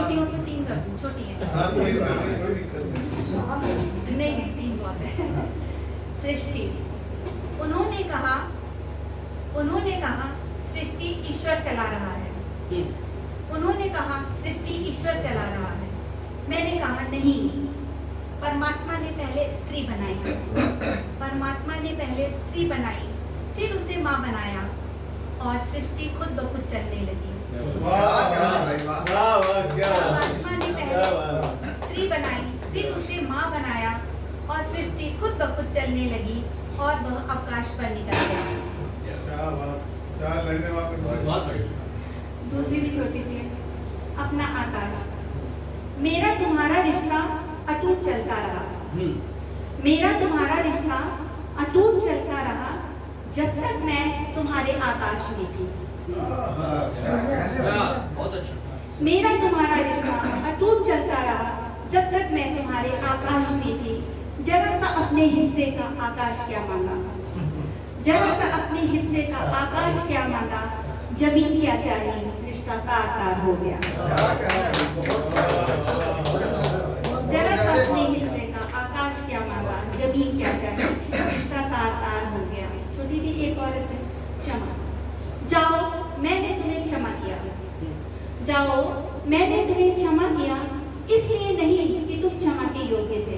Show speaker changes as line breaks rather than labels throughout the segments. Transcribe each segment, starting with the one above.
छोटी हो तो 3 कर दूं, छोटी है।
हाँ, कोई दिक्कत नहीं।
नहीं 3 बहुत है। सृष्टि। उन्होंने कहा सृष्टि ईश्वर चला रहा है। उन्होंने कहा सृष्टि ईश्वर चला रहा है। मैंने कहा नहीं, परमात्मा ने पहले स्त्री बनाई। परमात्मा ने पहले स्त्री बनाई, फिर उसे माँ बनाया और सृष्टि खुद ब खुद चलने लगी। परमात्मा ने पहले स्त्री बनाई, फिर उसे माँ बनाया और सृष्टि खुद ब खुद चलने लगी और वह अवकाश पर निकल गया।
क्या बात, 4 लाइनें वहाँ पे बहुत बढ़िया।
दूसरी भी छोटी सी है। अपना आकाश। मेरा तुम्हारा रिश्ता अटूट चलता रहा। मेरा तुम्हारा रिश्ता अटूट चलता रहा जब तक मैं तुम्हारे आकाश में थी।
बहुत अच्छा।
मेरा तुम्हारा रिश्ता अटूट चलता रहा जब तक मैं तुम्हारे आकाश में थी। जरा सा अपने हिस्से का आकाश क्या मांगा, जरा सा अपने हिस्से का आकाश क्या मांगा, जमीन क्या चाहिए, रिश्ता तार तार हो गया। जरा सा अपने हिस्से का आकाश क्या मांगा, जमीन क्या चाहिए, रिश्ता तार तार हो गया। छोटी सी एक औरत है। क्षमा। जाओ, मैंने तुम्हें क्षमा किया। जाओ, मैंने तुम्हें क्षमा किया, इसलिए नहीं कि तुम क्षमा के योग्य थे,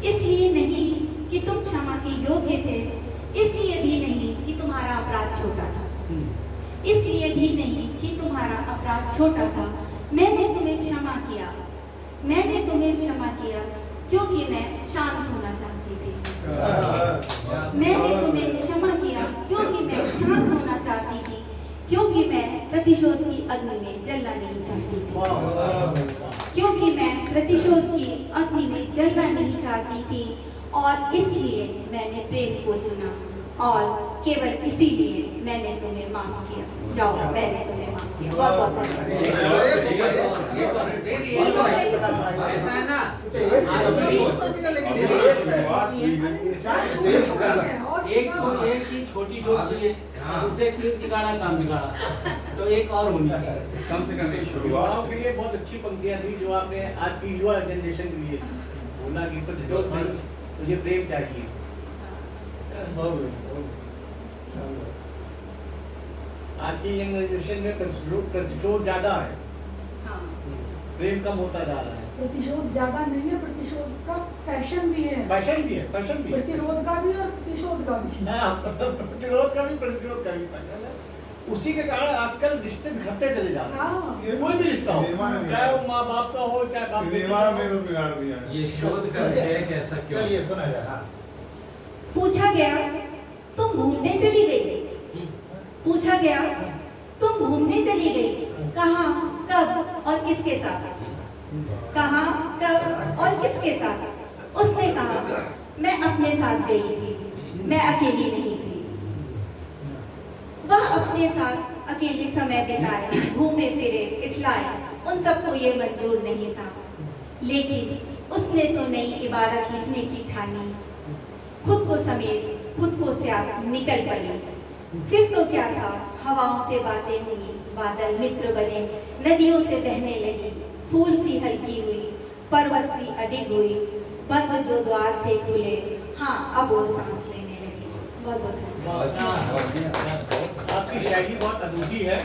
इसलिए नहीं कि तुम क्षमा के योग्य थे, इसलिए भी नहीं कि तुम्हारा अपराध छोटा था, इसलिए भी नहीं कि तुम्हारा अपराध छोटा था। मैंने तुम्हें क्षमा किया, मैंने तुम्हें क्षमा किया क्योंकि मैं शांत होना चाहती थी। मैंने तुम्हें क्षमा किया क्योंकि मैं शांत होना चाहती थी, क्योंकि मैं प्रतिशोध की अग्नि में जलना नहीं चाहती थी, क्योंकि मैं प्रतिशोध की अग्नि में जलना नहीं चाहती थी और इसलिए मैंने प्रेम को चुना और केवल इसीलिए मैंने तुम्हें माफ किया। जाओ, मैंने तुम्हें माफ किया। बहुत बहुत
ऐसा है ना, एक की छोटी छोटी दूसरे क्लिप निकाला, काम निकाला, तो एक और होनी चाहिए कम से कम।
युवाओं के लिए बहुत अच्छी पंक्तियां थी जो आपने आज की युवा जनरेशन के लिए बोला कि प्रतिशोध नहीं, मुझे प्रेम चाहिए। आज की यंग जनरेशन में प्रतिशोध ज्यादा है, प्रेम कम होता जा रहा है।
प्रतिशोध ज्यादा नहीं है, प्रतिशोध का फैशन भी है,
फैशन भी है, फैशन भी है,
प्रतिरोध का भी और प्रतिशोध का भी।
प्रतिरोध का भी, प्रतिशोध का भी फैशन है। उसी के कारण आजकल रिश्ते बिखरते चले जा रहे हैं। कोई भी रिश्ता हो, चाहे वो माँ बाप का हो, चाहे बाप
सिनेमा में तो बिगाड़ दिया है।
ये शोध का विषय कैसा क्यों?
चलिए सुना जाए।
पूछा गया, तुम घूमने चली गई। पूछा गया, तुम घूमने चली गई, कहाँ, कब और किसके साथ? कहाँ, कब और किसके साथ? उसने कहा, मैं अपने साथ गई थी, मैं अकेली नहीं थी। वह अपने साथ अकेले समय बिताए, घूमे फिरे, इठलाए, उन सबको ये मंजूर नहीं था, लेकिन उसने तो नई इबारत लिखने की ठानी। खुद को समेट, खुद को स्याह निकल पड़ी। फिर तो क्या था, हवाओं से बातें हुई, बादल मित्र बने, नदियों से बहने लगी, फूल सी हल्की हुई, पर्वत सी अडिग हुई, बंद जो द्वार थे खुले, हाँ अब वो सांस लेने लगी। बहुत बहुत
आपकी शायरी बहुत अनूठी है।